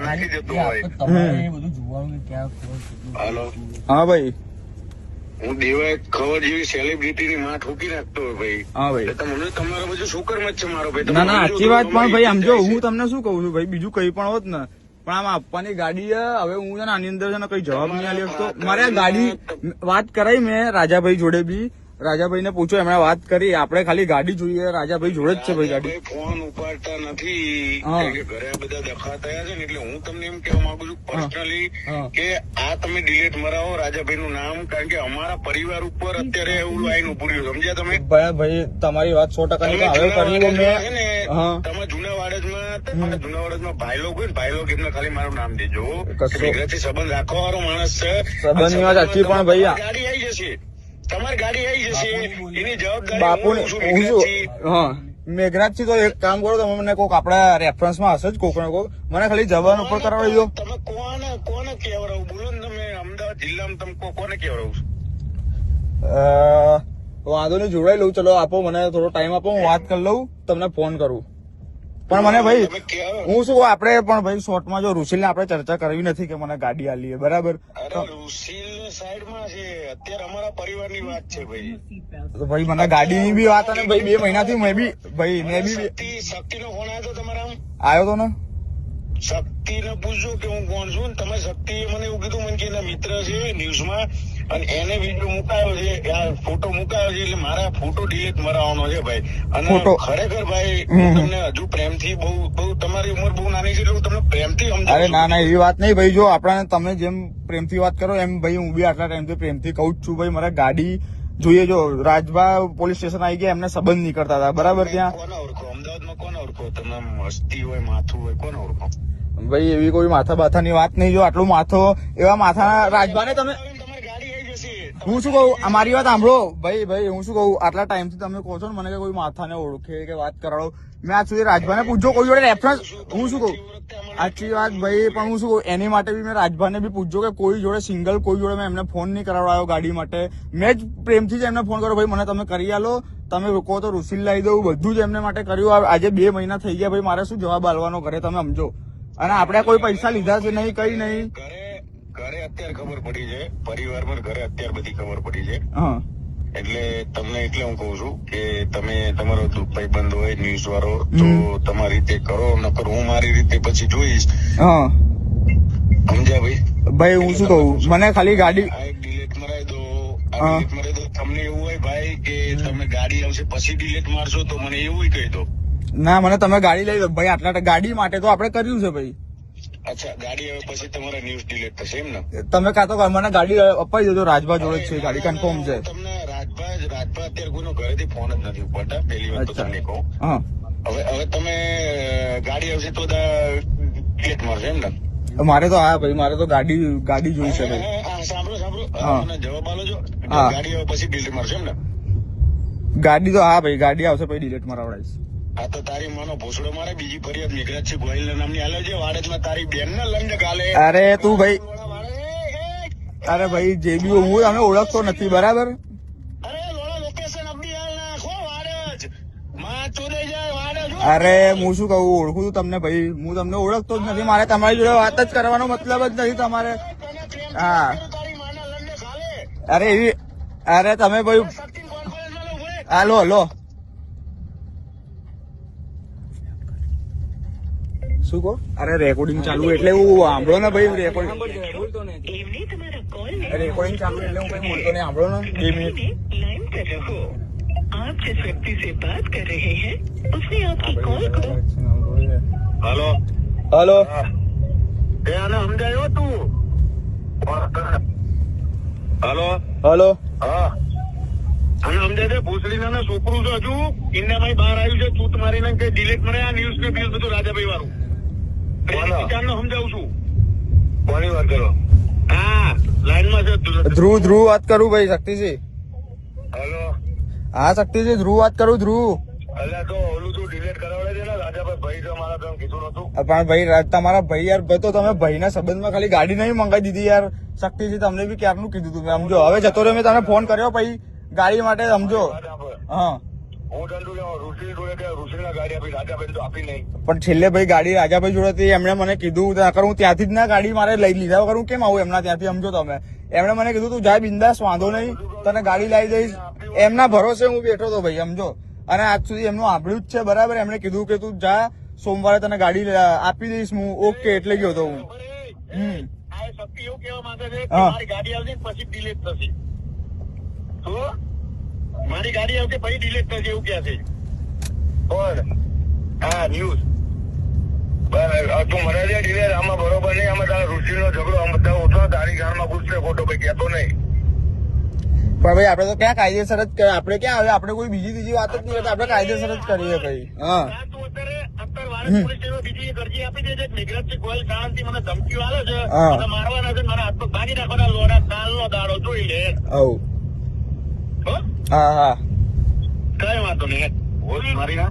નાખી દેતો હોય. બધું જોવાનું ક્યાં. હાલો, હા ભાઈ. હું દેવાય ખબર જેવી સેલિબ્રિટી ની માં ઠોકી નાખતો હોય ભાઈ. હા ભાઈ. એટલે તમને તમારો બધું શુકર્મ જ છે મારો ભાઈ. ના ના સાચી વાત, પણ ભાઈ સમજો, હું તમને શું કહું છું ભાઈ, બીજું કઈ પણ હોત ને, પણ આમ આપવાની ગાડી છે. હવે હું છે ને આની અંદર છે ને કઈ જવાબ નહીં આલી શકતો. મારે આ ગાડી વાત કરાઈ મેં રાજાભાઈ જોડે બી, રાજાભાઈ ને પૂછો, એમણે વાત કરી, આપણે ખાલી ગાડી જોઈએ. રાજાભાઈ જોડે જ છે ભાઈ ગાડી. ફોન ઉપાડતા નથી કે ઘરે બધા દખા થયા છે ને, એટલે હું તમને એમ કહેવા માંગુ છું પર્સનલી કે આ તમે ડિલીટ મરાવો રાજાભાઈ નું નામ, કારણ કે અમારા પરિવાર ઉપર અત્યારે એવું આઈને ઉભું રહ્યું. સમજ્યા તમે? ભાઈ તમારી વાત 100% ની. હવે કરી મેં તમે જૂના વાડજમાં ભાઈ લોકો હોય ને, ભાઈ લોકો એમને ખાલી મારું નામ દેજો. ગુજરાતી સંબંધ રાખવા વાળો માણસ છે. સંબંધ ની વાત સાચી, પણ ભાઈ ગાડી આવી જશે, તમારી ગાડી આવી જશે, એની જવાબદારી બાપુ ને મેઘરાજ થી. તો એક કામ કરો, તમે મને કોક આપડા રેફરન્સ માં હશે જ કોક ને કોક, મને ખાલી જવાન ઉપર કરાવી દો. તમે કોને કેવડાવું બોલો ને? તમે અમદાવાદ જિલ્લામાં તમે કોને કેવડાવું? વાંધો નહીં, જોડાઈ લઉં. ચલો આપો મને થોડો ટાઈમ આપો, હું વાત કરી લઉં, તમને ફોન કરું. પણ મને ભાઈ હું શું આપડે પણ ભાઈ શોર્ટમાં જો રૂસીલ ને આપણે ચર્ચા કરવી નથી કે મને ગાડી આલી, બરાબર? રૂસીલ સાઈડમાં છે, અત્યારે અમારા પરિવારની વાત છે ભાઈ. તો ભાઈ મને ગાડીની બી વાત, અને ભાઈ 2 મહિનાથી મેં બી શક્તિ નો ફોન આવ્યો તો તમારા? આવ્યો તો ને. શક્તિ ને પૂછજો કે હું કોણ છું. તમે શક્તિ મને એવું કીધું મને કે એના મિત્ર છે ન્યૂઝમાં, અને એને વિડીયો મુકાયો છે, ફોટો મુકાયો છે, એટલે મારા ફોટો ડિલીટ મરાવવાનો છે ભાઈ. અને ખરેખર ભાઈ હું તમને હજુ પ્રેમથી બહુ તમારી ઉંમર બહુ નાની છે એટલે હું તમને પ્રેમથી સમજાવું. અરે ના ના એવી વાત નહીં ભાઈ. જો આપણા તમે જેમ પ્રેમથી વાત કરો એમ ભાઈ હું બી આટલા ટાઈમથી પ્રેમથી કહું જ છું ભાઈ, મારે ગાડી જોઈએ. જો રાજભા પોલીસ સ્ટેશન આવી ગયા, એમને સંબંધ નહીં કરતા હતા, બરાબર? ત્યાં કોને ઓળખો? અમદાવાદમાં કોને ઓળખો? તમે મસ્તી હોય, માથું હોય, કોને ઓળખો? ભાઈ એવી કોઈ માથા બાથાની વાત નહીં. જો આટલું માથો, એવા માથા રાજભાને તમે, હું શું કહું, અમારી વાત સાંભળો ભાઈ, હું શું કહું, આટલા ટાઈમથી તમે કહો છો ને મને કે કોઈ માથાને ઓળખે કે વાત કરાવો. મેં આજ સુધી રાજભાને પૂછજો કોઈ જોડે રેફરન્સ. હું શું કહું, સાચી વાત ભાઈ, પણ હું શું કહું, એની માટે બી મેં રાજભાને બી પૂછજો કે કોઈ જોડે સિંગલ કોઈ જોડે મેં એમને ફોન નહીં કરાવડાયો ગાડી માટે. મેં જ પ્રેમથી જ એમને ફોન કર્યો, ભાઈ મને તમે કરી આલો, તમે કહો તો રૂસીલ લાવી દઉં, બધું જ એમને માટે કર્યું. આજે 2 મહિના થઈ ગયા ભાઈ, મારે શું જવાબ આલવાનો ઘરે, તમે સમજો. અને આપણે કોઈ પૈસા લીધા છે નહીં, કઈ નહીં. ઘરે અત્યારે ખબર પડી છે, પરિવાર પર ઘરે અત્યારે બધી ખબર પડી છે. એટલે તમને એટલે હું કઉ છું કે તમે તમારો ભાઈ બંધ હોય ન્યૂઝ વાળો તો તમારી રીતે કરો, નકર હું મારી રીતે પછી જોઈશ. સમજ્યા ભાઈ? ભાઈ હું શું કહું, મને ખાલી ગાડી ડિલીટ મરાવી દો, ડિલીટ મરાવી દો. તમને એવું હોય ભાઈ કે તમે ગાડી આવશે પછી ડિલીટ મારશો તો મને એવું કહી દો. ના, મને તમે ગાડી લઈ દો ભાઈ. આટલા ગાડી માટે તો આપણે કર્યું છે ભાઈ. અચ્છા, ગાડી આવે પછી તમારા ન્યૂઝ ડિલીટ થશે એમ ને? તમે કાં તો મને ગાડી અપાઈ દેજો, રાજભા જોડે જ છે ગાડી, કન્ફર્મ છે. તમને રાજભા અત્યારે કોઈનો ઘરેથી ફોન જ નથી ઉપાડતા, પહેલી વાત તો તમને કહું. હવે તમે ગાડી આવશે તો ડિલીટ મારશે એમ ને? મારે તો હા ભાઈ, મારે તો ગાડી જોઈ છે ભાઈ. સાંભળો મને જવાબ આલો છો. ગાડી આવે પછી ડિલીટ મારશે એમ ને? ગાડી તો હા ભાઈ, ગાડી આવશે પછી ડિલીટ મારાવડાઈશ. હા તો તારી માનો ભોસડો મારે બીજી ફરિયાદ મેઘરાજ છે ગોહિલ નામની હાલે છે વાડજમાં, તારી બેન ને લંડ ગાલે. અરે તું ભાઈ, અરે ભાઈ જે બી હું અમે ઓળખતો નથી, બરાબર? અરે લોડા લોકેશન અપડી હાલ નાખો વાડજ માં ચોદે જાય વાડજ. અરે હું શું કહું, ઓળખું છું તમને ભાઈ, હું તમને ઓળખતો જ નથી. મારે તમારી જોડે વાત જ કરવાનો મતલબ જ નથી તમારે. હા અરે એવી, અરે તમે ભાઈ હાલો હલો શું કહો? અરે રેકોર્ડિંગ ચાલુ એટલે હું સાંભળો ને ભાઈ, રેકોર્ડિંગ ચાલુ એટલે હું કઈ બોલતો નહીં, સાંભળો ને 2 મિનિટ. आप जिस व्यक्ति से बात कर रहे हैं उसने आपकी कॉल को हेलो हेलो એ આને સમજાયો તું? हेलो हेलो હા આને સમજાય છે? ભૂસડી ના છોકરું છે હજુ ઇન્ડિયામાં બહાર આવ્યું છે, તું તમારી ને કઈ ડિલીટ મળે આ ન્યૂઝ ને બીજું બધું રાજાભાઈ વાળું સમજાવું છું. કોની વાત કરો? હા લાઈનમાં છે ધ્રુવ વાત કરું ભાઈ, શક્તિસિંહ. હેલો હા શક્તિસિંહ, ધ્રુવ વાત કરું. ધ્રુવ અલ્યા તો ઓલું તું ડિલીટ કરાવડે છે ને રાજાભાઈ ભાઈ તો મારા તમે કીધું નતું? પણ ભાઈ તમારા ભાઈ યાર, ભાઈ તો તમે ભાઈના સંબંધમાં ખાલી ગાડી નહીં મંગાવી દીધી યાર. શક્તિસિંહ તમને બી ક્યારનું કીધું તું, સમજો. હવે જતો રહ્યો, મેં તમને ફોન કર્યો પછી ગાડી માટે, સમજો. હા હું દંડુ લેવા ઋષિ જોડે કે ઋષિના ગાડી આપી રાજાબેન તો આપી નહીં. પણ છેલ્લે ભાઈ ગાડી રાજાભાઈ જોડે હતી, એમણે મને કીધું નકર હું ત્યાંથી જ ના ગાડી મારે લઈ લીધા વગર હું કેમ આવું એમના ત્યાંથી, સમજો તમે. એમણે મને કીધું તું જા બિંદાસ, વાંધો નહીં, તને ગાડી લાવી દઈશ. એમના ભરોસે હું બેઠો હતો ભાઈ, સમજો. અને આજ સુધી એમનું સાંભળ્યું જ છે બરાબર. એમણે કીધું કે તું જા, સોમવારે તને ગાડી આપી દઈશ હું. ઓકે એટલે ગયો હતો હું. આ શક્તિ એવું કહેવા માંગે છે કે હા. મારી ગાડી આવશે ને પછી ડિલીટ થશે. શું? મારી ગાડી આવશે પછી ડિલીટ થશે એવું કહે છે. કોણ? હા, ન્યૂઝ. બરાબર. તું મને જે ડિલીટ આમાં બરોબર નહીં. આમાં તારા ઋષિનો ઝઘડો આમ બધા ઓછો તારી ગામમાં પૂછશે ખોટો ભાઈ કહેતો નહીં. પણ ભાઈ આપણે તો ક્યાં કાયદેસર જ કરીએ, આપણે ક્યાં હવે આપણે કોઈ બીજી ત્રીજી વાત જ નહીં કરતા, આપણે કાયદેસર જ કરીએ ભાઈ. હા તું અત્યારે વાળંદ પોલીસ સ્ટેશન બીજી એક અરજી આપી દે છે. મેઘરાજસિંહ ગોયલ શાંતિ મને ધમકીઓ આવે છે. હા. મને મારવાના છે, મારા હાથ પગ ભાગી નાખવાના, લોડા કાલનો દાડો જોઈ લે. હવ હો? હા હા કઈ વાંધો નહીં. હોશ મારી ના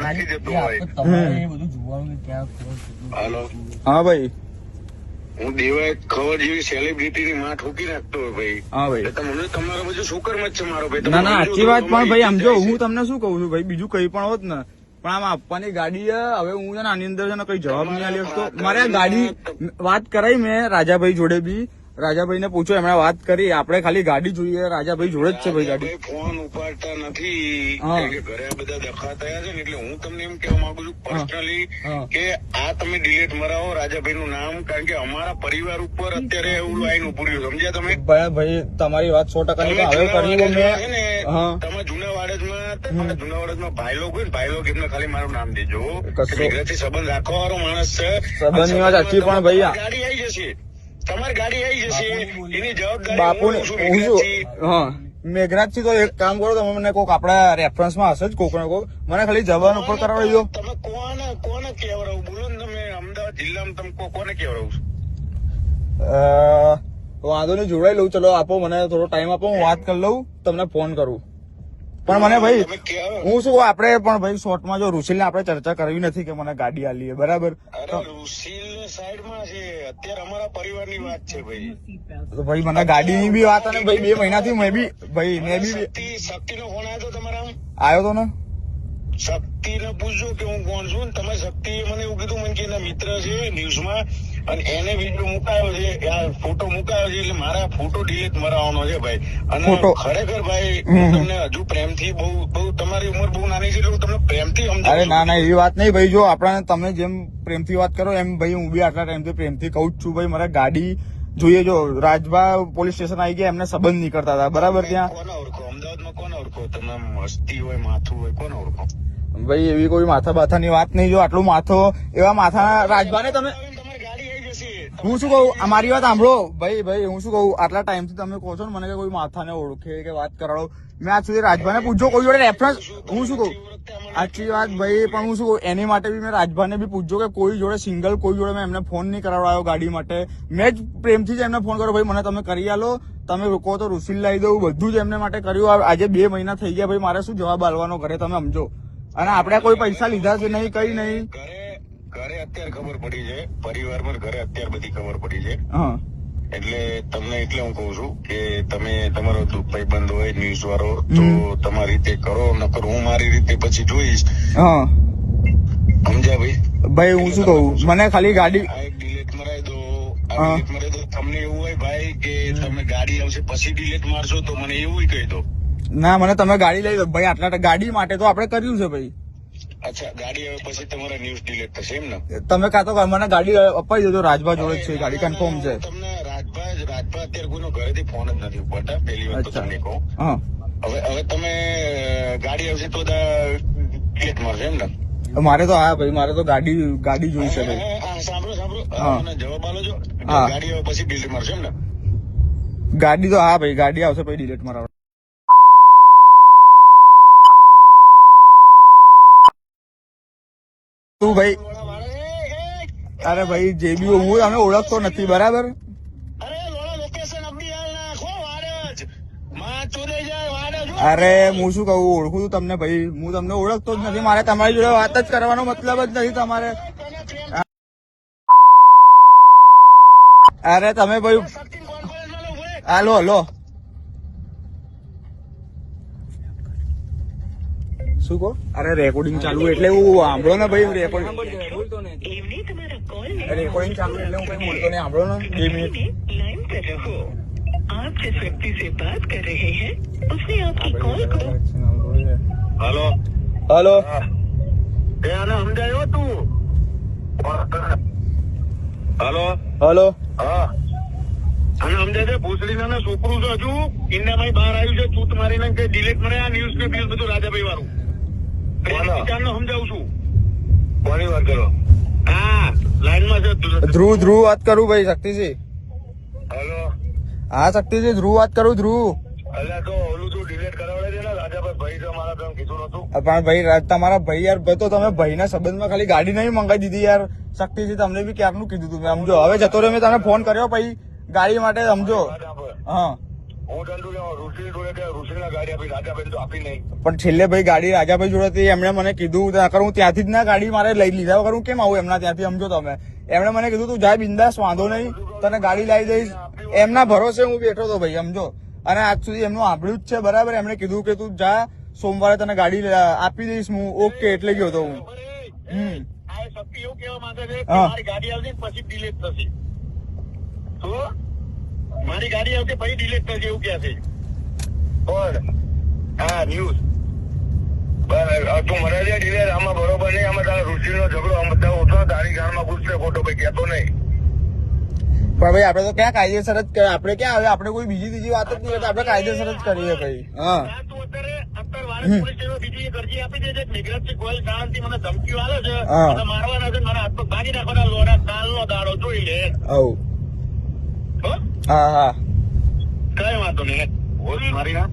નાખી દેતો એ હોય. આપણે તમારે એ બધું જોવાનું કે ક્યાં કોણ કેટલું હાલો. હા ભાઈ. હું દેવાય ખબર જેવી સેલિબ્રિટી ની માં ઠોકી નાખતો હોય ભાઈ. હા ભાઈ. એટલે તમને તમારો બધું શું કર્મ જ છે મારો ભાઈ. ના ના તમે સાચી વાત, પણ ભાઈ આમ જો જાય છે. હું તમને શું કહું છું ભાઈ, બીજું કઈ પણ હોત ને, પણ આમ આપવાની ગાડી છે. હવે હું છે ને આની અંદર છે ને કઈ જવાબ નહીં આલ્યો તો મારે આ ગાડી વાત કરાઈ મેં રાજાભાઈ જોડે બી. રાજાભાઈ ને પૂછો, એમણે વાત કરી, આપણે ખાલી ગાડી જોઈએ. રાજાભાઈ જોડે જ છે ભાઈ ગાડી. ભાઈ ફોન ઉપાડતા નથી. હા. કારણ કે ઘરે આ બધા દખા થયા છે ને, એટલે હું તમને એમ કહેવા માંગુ છું પર્સનલી હા. કે આ તમે ડિલીટ મરાવો રાજાભાઈ નું નામ. કારણ કે અમારા પરિવાર ઉપર અત્યારે એવું લાઈન ઉભું રહ્યું. સમજ્યા તમે? ભાઈ તમારી વાત 100% ની, પણ હવે કર્યું છે મેં. ને, હા. તમે જૂના વાડજમાં ભાઈ લોકો હોય ને, ભાઈ લોકો એમને ખાલી મારું નામ દેજો. કશો. મેઘરાજથી સંબંધ રાખવા વાળો માણસ છે. સંબંધની વાત સાચી, પણ ભાઈ આ- ગાડી આવી જશે, તમારી ગાડી આવી જશે. એની જવાબદારી બાપુને હું છું, હું મેઘરાજથી. શું, હા મેઘરાજથી તો એક કામ કરો, તમે મને કોક આપડા રેફરન્સમાં હશે જ કોક ને કોક, મને ખાલી જવાન ઉપર કરાવી દો. તમે કોને કહેવડાવું બોલો ને. તમે અમદાવાદ જિલ્લામાં તમે કોને કહેવડાવું છો? વાંધો નહીં, જોડાઈ લઉં. ચલો આપો મને થોડો ટાઈમ આપો, હું વાત કરી લઉં, તમને ફોન કરું. પણ મને ભાઈ તમે કહેવો. હું શું કહું, આપણે પણ ભાઈ શોર્ટમાં જો ઋષિલને આપણે ચર્ચા કરવી નથી કે મને ગાડી આલી છે, બરાબર. અરે ઋષિલ સાઈડમાં છે. અત્યારે અમારા પરિવારની વાત છે ભાઈ. તો ભાઈ મને ગાડીની બી વાત, અને ભાઈ 2 મહિનાથી મેં બી શક્તિનો ફોન આવ્યો તો તમારા આમ? આવ્યો તો ને. શક્તિને પૂછજો કે હું કોણ છું. તમે શક્તિએ મને એવું કીધું મને કે એના મિત્ર છે ન્યૂઝમાં, અને એને વિડીયો મુકાયો છે, આ ફોટો મુકાયો છે, એટલે મારા ફોટો ડિલીટ મરાવવાનો છે ભાઈ. અને ફોટો? ખરેખર ભાઈ હું તમને હજુ પ્રેમથી બહુ તમારી ઉંમર બહુ નાની છે એટલે હું તમને પ્રેમથી સમજાવું અરે છું. ના ના એવી વાત નહીં ભાઈ. જો આપણે તમે જેમ પ્રેમથી વાત કરો એમ ભાઈ હું બી આટલા ટાઈમથી પ્રેમથી કહું જ છું ભાઈ, મારે ગાડી જોઈએ. જો રાજભા પોલીસ સ્ટેશન આવી ગયા, એમને સંબંધ નહીં કરતા હતા બરાબર. ત્યાં કોને ઓળખો? અમદાવાદમાં કોને ઓળખો? તમે મસ્તી હોય, માથું હોય, કોને ઓળખો? ભાઈ એવી કોઈ માથા બાથાની વાત નહીં. જો આટલું માથો, એવા માથા રાજભાને તમે, તમારી ગાડી આવી જશે. હું શું કહું, અમારી વાત સાંભળો ભાઈ. હું શું કહું, આટલા ટાઈમથી તમે કહો છો ને મને કે કોઈ માથાને ઓળખે કે વાત કરાવો. મેં આજ સુધી રાજભાને પૂછજો કોઈ જોડે રેફરન્સ. હું શું કહું, આટલી વાત ભાઈ, પણ હું શું કહું, એની માટે બી મેં રાજભાને બી પૂછજો કે કોઈ જોડે સિંગલ કોઈ જોડે મેં એમને ફોન નહીં કરાવડાયો ગાડી માટે. મેં જ પ્રેમથી જ એમને ફોન કર્યો, ભાઈ મને તમે કરી આલો, તમે રોકો તો ઋષિલ લાવી દઉં, બધું જ એમને માટે કર્યું. આજે 2 મહિના થઈ ગયા ભાઈ, મારે શું જવાબ આલવાનો ઘરે, તમે સમજો. અને આપણે કોઈ પૈસા લીધા છે નહીં, કઈ નહીં. ઘરે અત્યારે ખબર પડી છે, પરિવારમાં ઘરે અત્યારે બધી ખબર પડી છે. હા એટલે તમને એટલે હું કઉ છું કે તમે તમારો ભાઈબંધ હોય ન્યૂઝ વાળો તો તમારી રીતે કરો, નકર હું મારી રીતે પછી જોઈશ. હા સમજ્યા ભાઈ? ભાઈ હું શું કહું, મને ખાલી ગાડી, આ એક ડિલીટ મરાઈ દો, હા. ડિલીટ મરાઈ દો. તમને એવું હોય ભાઈ કે તમે ગાડી આવશે પછી ડિલીટ મારશો તો મને એવું કહી દો. ના મને તમે ગાડી લઈ દો ભાઈ. આટલા ગાડી માટે તો આપણે કર્યું છે ભાઈ. અચ્છા, ગાડી આવે પછી તમારા ન્યૂઝ ડિલીટ થશે એમ ને? તમે કાં તો મને ગાડી અપાઈ દેજો, રાજભા જોડે જ છે ગાડી, કન્ફર્મ છે. તમને રાજભા અત્યારે કોઈનો ઘરેથી ફોન જ નથી ઉપાડતા, પહેલી વાત તો અચ્છા. તમને કહું. હા હવે તમે ગાડી આવશે તો ડિલીટ મારશે એમ ને? મારે તો હા ભાઈ, મારે તો ગાડી જોઈ છે ભાઈ. સાંભળો હા. મને જવાબ આલો છો. હા. ગાડી આવે પછી ડિલીટ મારશે એમ ને? ગાડી તો હા ભાઈ, ગાડી આવશે પછી ડિલીટ મારવા. તું ભાઈ, અરે ભાઈ જે બી હોય, હું અમે ઓળખતો નથી બરાબર. અરે લોડા લોકેશન અપડી હાલ નાખો વાડજ માં ચોદે જાય વાડજ. અરે હું શું કહું, ઓળખું છું તમને ભાઈ, હું તમને ઓળખતો જ નથી. મારે તમારી જોડે વાત જ કરવાનો મતલબ જ નથી તમારે. અરે તમે ભાઈ હાલો હાલો શું કહો? અરે રેકોર્ડિંગ ચાલુ એટલે હું સાંભળો ને ભાઈ, રેકોર્ડિંગ બોલતો નથી. एवने तुम्हारा कॉल રેકોર્ડિંગ ચાલુ એટલે હું કઈ બોલતો નહીં, સાંભળો ને 2 મિનિટ. लाइन पर रहो। आप जिस व्यक्ति से बात कर रहे हैं उसने आपकी कॉल को હાલો હલો. એ આને સમજાયો તું? Hello hello. હા આને સમજાય છે? ભૂસડીના છોકરું છે હજુ ઇન્ડિયામાં બહાર આવ્યું છે ચૂત મારીને કે ડિલીટ મને આ ન્યૂઝ ને બીજું બધું રાજાભાઈ વાળું વિચારને સમજાવું છું. કોની વાત કરો? હા લાઈનમાં છે. ધ્રુવ વાત કરું ભાઈ, શક્તિસિંહ. હાલો હા શક્તિસિંહ, ધ્રુવ વાત કરું. ધ્રુવ અલ્યા તો ઓલું તું ડિલીટ કરાવડે છે ને રાજાભાઈ ભાઈ છે મારા, તમે કીધું નતું? પણ ભાઈ તમારા ભાઈ યાર, ભાઈ તો તમે ભાઈના સંબંધમાં ખાલી ગાડી નહીં મંગાવી દીધી યાર. શક્તિસિંહ તમને બી ક્યારનું કીધું તું મેં, સમજો. હવે જતો રહ્યો, મેં તમને ફોન કર્યો પછી ગાડી માટે, સમજો. વાત સાંભળ. હા હું ધંધુ ઋષિ જોડે કે ઋષિના ગાડી આપી, રાજાભાઈ તો આપી નહીં. પણ છેલ્લે ભાઈ ગાડી રાજાભાઈ જોડે હતી, એમણે મને કીધું નકર હું ત્યાંથી જ ના ગાડી મારે લઈ લીધા વગર હું કેમ આવું એમના ત્યાંથી, સમજો તમે. એમણે મને કીધું તું જાય બિંદાસ, વાંધો નહીં, તને ગાડી લાવી દઈશ. એમના ભરોસે હું બેઠો હતો ભાઈ, સમજો. અને આજ સુધી એમનું સાંભળ્યું જ છે બરાબર. એમણે કીધું કે તું જા, સોમવારે તને ગાડી આપી દઈશ હું. ઓકે એટલે ગયો હતો હું. આ શક્તિ એવું કહેવા માંગે છે કે હા. મારી ગાડી આવશે ને પછી ડિલીટ થશે. શું? મારી ગાડી આવશે પછી ડિલીટ થશે એવું કહે છે. કોણ? હા ન્યૂઝ. બરાબર તું મને જે ડિલીટ આમાં બરોબર નહીં. આમાં તારા ઋષિનો ઝઘડો આમ બધા ઓછો તારી ગાળમાં ઘૂસશે ખોટો ભાઈ, કહેતો નહીં. પણ ભાઈ આપણે તો ક્યાં કાયદેસર જ આપણે ક્યાં હવે આપણે કોઈ બીજી ત્રીજી વાત જ નહીં કરતા, આપણે કાયદેસર જ કરીએ ભાઈ. હા આ તું અત્યારે વાળા પોલીસ સ્ટેશન બીજી એક અરજી આપી દેજે. મેઘરાજસિંહ ગોયલ શાંતિ મને ધમકીઓ આલે છે, હા. મને મારવાના છે, મારા હાથ પગ ભાગી નાખવાના, લોડા કાલનો દાડો જોઈ લે. આવું. હો? હા હા કઈ વાંધો નહીં. હોશ મારી ના